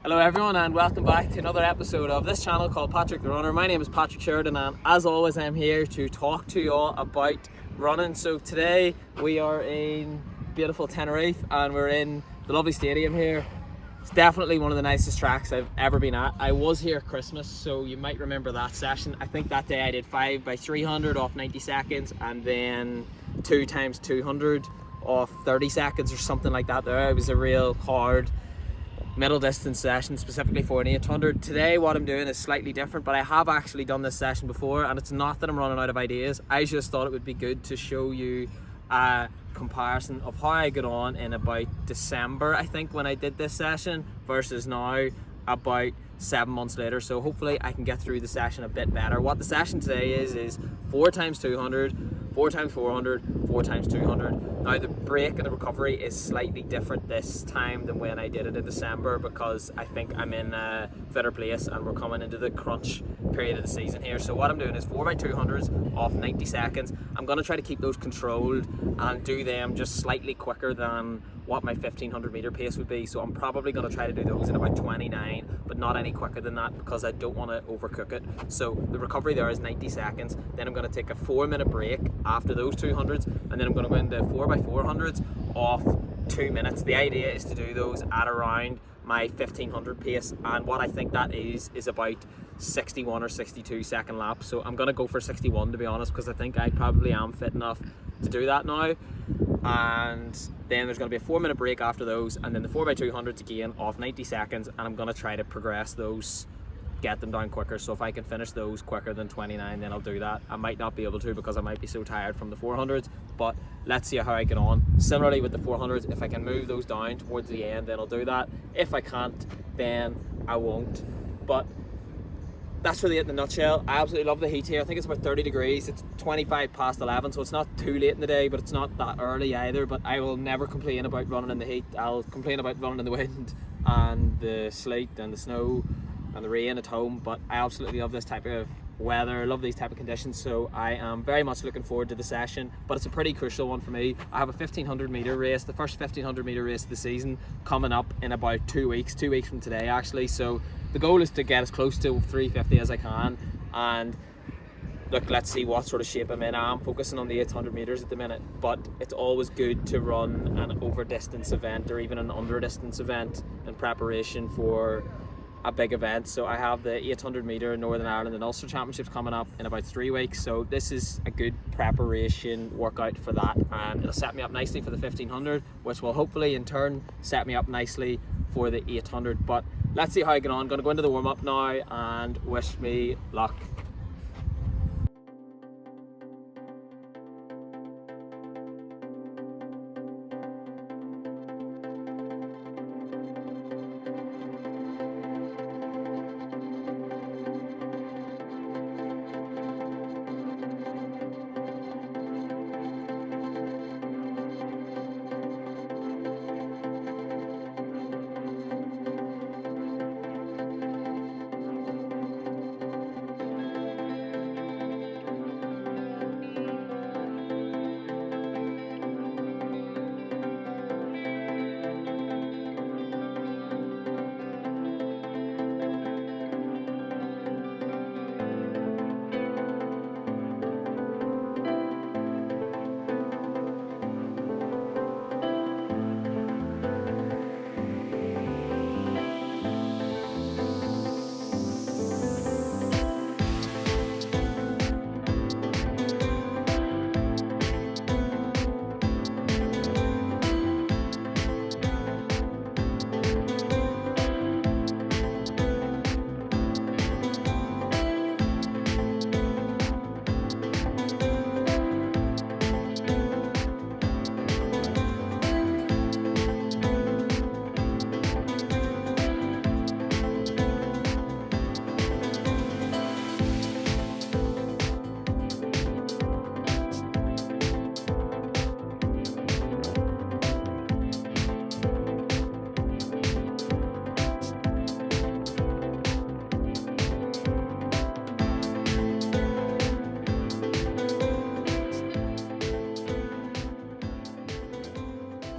Hello everyone and welcome back to another episode of this channel called Patrick the Runner. My name is Patrick Sheridan and as always I'm here to talk to you all about running. So today we are in beautiful Tenerife and we're in the lovely stadium here. It's definitely one of the nicest tracks I've ever been at. I was here at Christmas, so you might remember that session. I think that day I did 5x300 off 90 seconds and then 2x200 off 30 seconds or something like that there. It was a real hard middle distance session specifically for an 800. Today what I'm doing is slightly different, but I have actually done this session before and it's not that I'm running out of ideas. I just thought it would be good to show you a comparison of how I got on in about December, I think, when I did this session versus now about 7 months later. So hopefully I can get through the session a bit better. What the session today is 4x200, 4x400, 4x200. Now the break and the recovery is slightly different this time than when I did it in December because I think I'm in a fitter place and we're coming into the crunch period of the season here. So what I'm doing is 4x200s off 90 seconds. I'm going to try to keep those controlled and do them just slightly quicker than what my 1500 meter pace would be. So I'm probably going to try to do those in about 29, but not any quicker than that because I don't want to overcook it. So the recovery there is 90 seconds. Then I'm going to take a 4-minute break after those 200s, and then I'm going to go into 4x400s off 2 minutes. The idea is to do those at around my 1500 pace, and what I think that is about 61 or 62 second lap. So I'm going to go for 61 to be honest, because I think I probably am fit enough to do that now. And then there's going to be a 4-minute break after those, and then the 4x200s again off 90 seconds, and I'm going to try to progress those, get them down quicker. So if I can finish those quicker than 29, then I'll do that. I might not be able to because I might be so tired from the 400s, but let's see how I get on. Similarly with the 400s, if I can move those down towards the end, then I'll do that. If I can't, then I won't. But that's really it in a nutshell. I absolutely love the heat here. I think it's about 30 degrees. It's 25 past 11, so it's not too late in the day, but it's not that early either. But I will never complain about running in the heat. I'll complain about running in the wind and the sleet and the snow and the rain at home, but I absolutely love this type of weather, love these type of conditions, so I am very much looking forward to the session. But it's a pretty crucial one for me. I have a 1500 meter race, the first 1500 meter race of the season, coming up in about 2 weeks from today actually. So the goal is to get as close to 350 as I can, and look, let's see what sort of shape I'm in. I'm focusing on the 800 meters at the minute, but it's always good to run an over distance event or even an under distance event in preparation for a big event. So I have the 800 meter Northern Ireland and Ulster Championships coming up in about 3 weeks, so this is a good preparation workout for that, and it'll set me up nicely for the 1500, which will hopefully in turn set me up nicely for the 800. But let's see how I get on. I'm going to go into the warm-up now and wish me luck.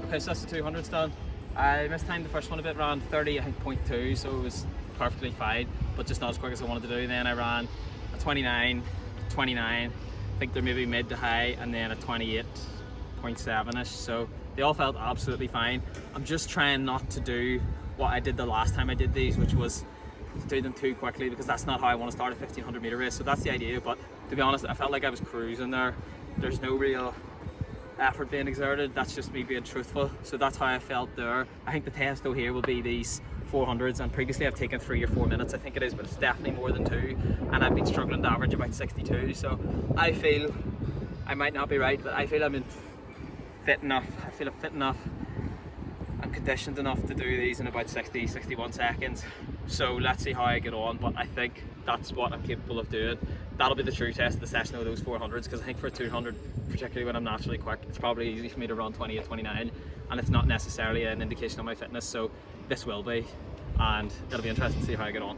Okay, so that's the 200 stand. I mistimed the first one a bit, ran 30, I think, .2, so it was perfectly fine, but just not as quick as I wanted to do. Then I ran a 29, 29, I think they're maybe mid to high, and then a 28.7ish, so they all felt absolutely fine. I'm just trying not to do what I did the last time I did these, which was to do them too quickly, because that's not how I want to start a 1500 meter race. So that's the idea, but to be honest, I felt like I was cruising there. There's no real effort being exerted, that's just me being truthful. So that's how I felt there. I think the test though here will be these 400s, and previously I've taken 3 or 4 minutes, I think it is, but it's definitely more than 2, and I've been struggling to average about 62. So I feel, I might not be right, but I feel I'm fit enough. I feel I'm fit enough. I'm conditioned enough to do these in about 60, 61 seconds. So let's see how I get on, but I think that's what I'm capable of doing. That'll be the true test of the session of those 400s, because I think for a 200, particularly when I'm naturally quick, it's probably easy for me to run 20 or 29, and it's not necessarily an indication of my fitness. So this will be, and it'll be interesting to see how I get on.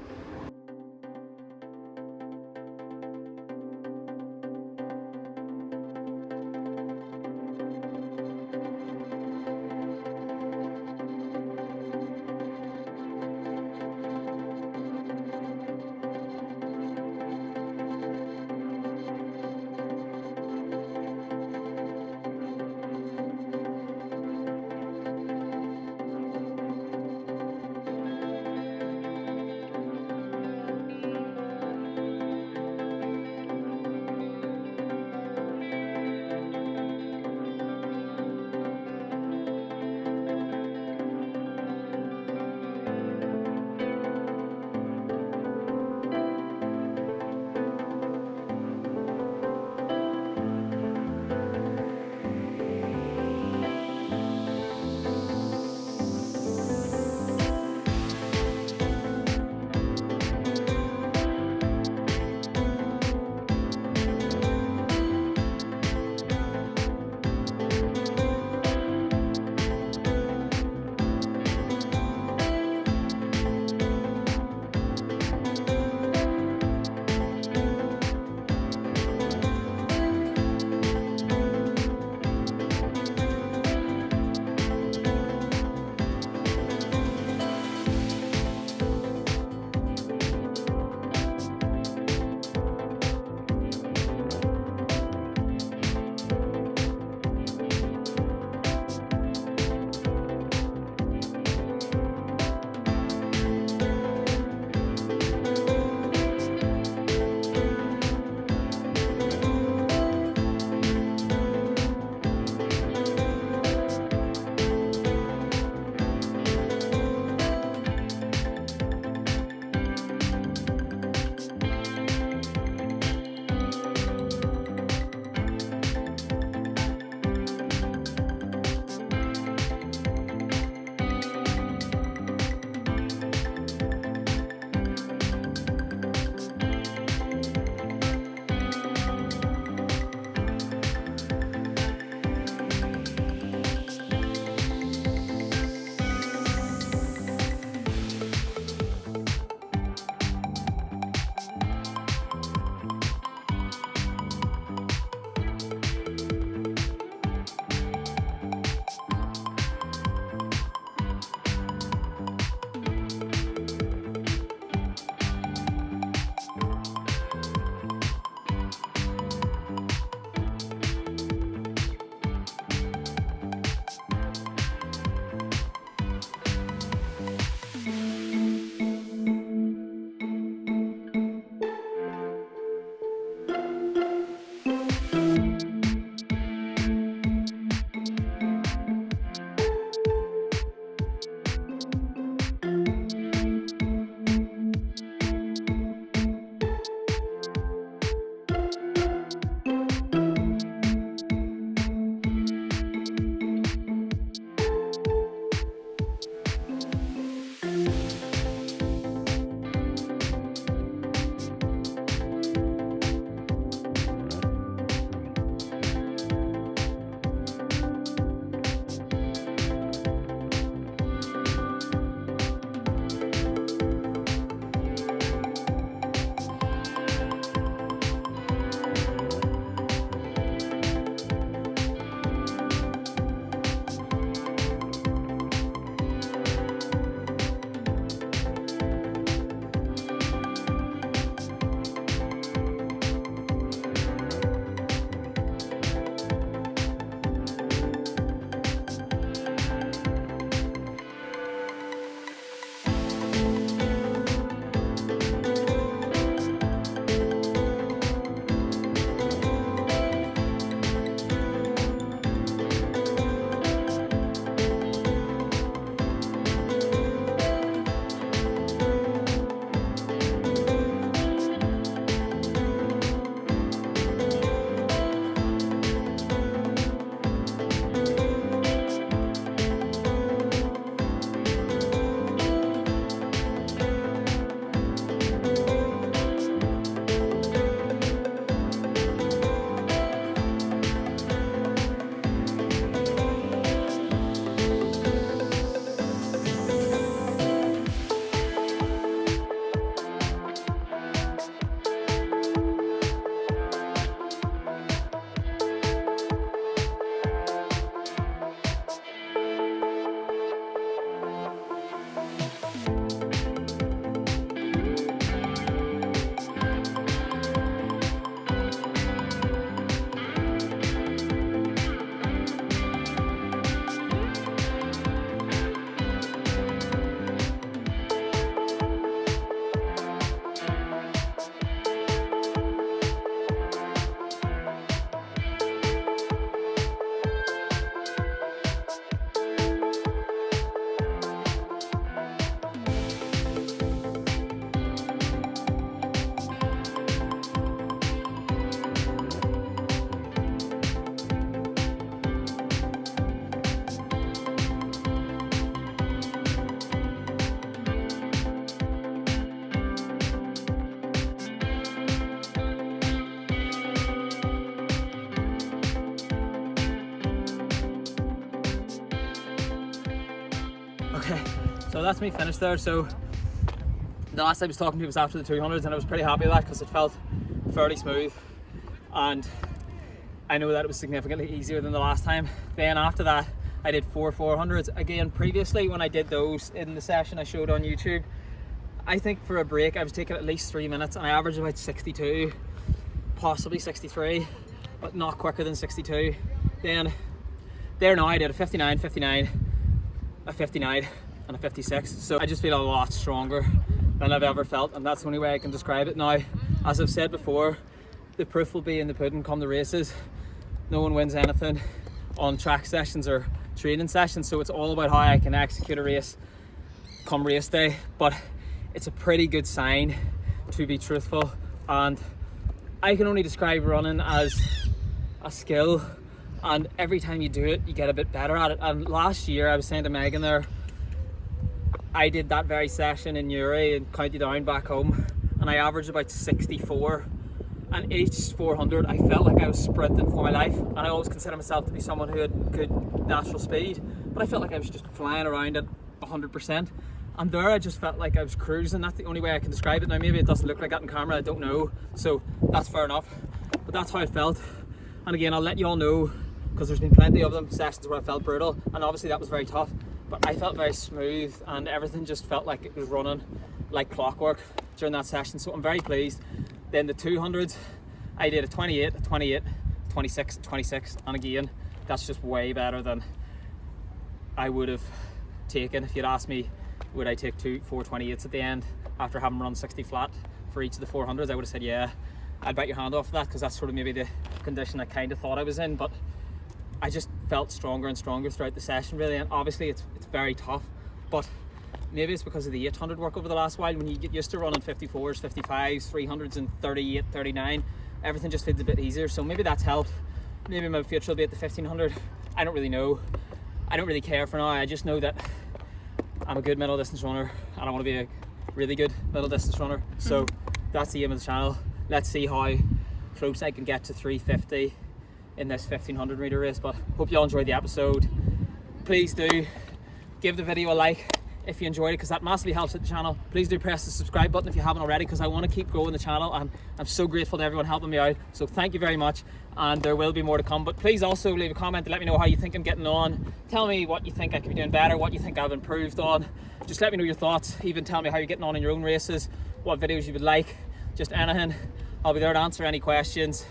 Okay, so that's me finished there. So the last time I was talking to you was after the 200s, and I was pretty happy with that because it felt fairly smooth, and I know that it was significantly easier than the last time. Then after that I did 400s. Again, previously when I did those in the session I showed on YouTube, I think for a break I was taking at least 3 minutes, and I averaged about 62, possibly 63, but not quicker than 62. Then there now I did a 59, 59, a 59 and a 56. So I just feel a lot stronger than I've ever felt, and that's the only way I can describe it now. As I've said before, the proof will be in the pudding come the races. No one wins anything on track sessions or training sessions, so it's all about how I can execute a race come race day. But it's a pretty good sign, to be truthful, and I can only describe running as a skill, and every time you do it you get a bit better at it. And last year I was saying to Megan there, I did that very session in Newry in County Down back home, and I averaged about 64, and each 400 I felt like I was sprinting for my life. And I always consider myself to be someone who had good natural speed, but I felt like I was just flying around at 100%, and there I just felt like I was cruising. That's the only way I can describe it. Now maybe it doesn't look like that in camera, I don't know, so that's fair enough, but that's how it felt. And again, I'll let you all know, because there's been plenty of them, sessions where I felt brutal, and obviously that was very tough, but I felt very smooth and everything just felt like it was running like clockwork during that session, so I'm very pleased. Then the 200s, I did a 28, a 28, 26, 26, and again, that's just way better than I would have taken if you'd asked me would I take 428s at the end after having run 60 flat for each of the 400s. I would have said yeah, I'd bite your hand off for that, because that's sort of maybe the condition I kind of thought I was in. But I just felt stronger and stronger throughout the session really, and obviously it's very tough, but maybe it's because of the 800 work over the last while. When you get used to running 54s, 55s, 300s and 38, 39, everything just feels a bit easier, so maybe that's helped. Maybe my future will be at the 1500. I don't really know. I don't really care for now. I just know that I'm a good middle distance runner and I want to be a really good middle distance runner. So that's the aim of the channel. Let's see how close I can get to 350 in this 1500 meter race. But hope you all enjoyed the episode. Please do give the video a like if you enjoyed it, because that massively helps with the channel. Please do press the subscribe button if you haven't already, because I want to keep growing the channel, and I'm so grateful to everyone helping me out, so thank you very much, and there will be more to come. But please also leave a comment to let me know how you think I'm getting on. Tell me what you think I could be doing better, what you think I've improved on. Just let me know your thoughts. Even tell me how you're getting on in your own races, what videos you would like, just anything. I'll be there to answer any questions.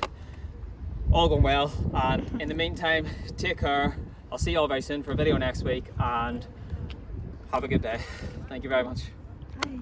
All going well, and in the meantime, take care. I'll see you all very soon for a video next week, and have a good day. Thank you very much. Bye.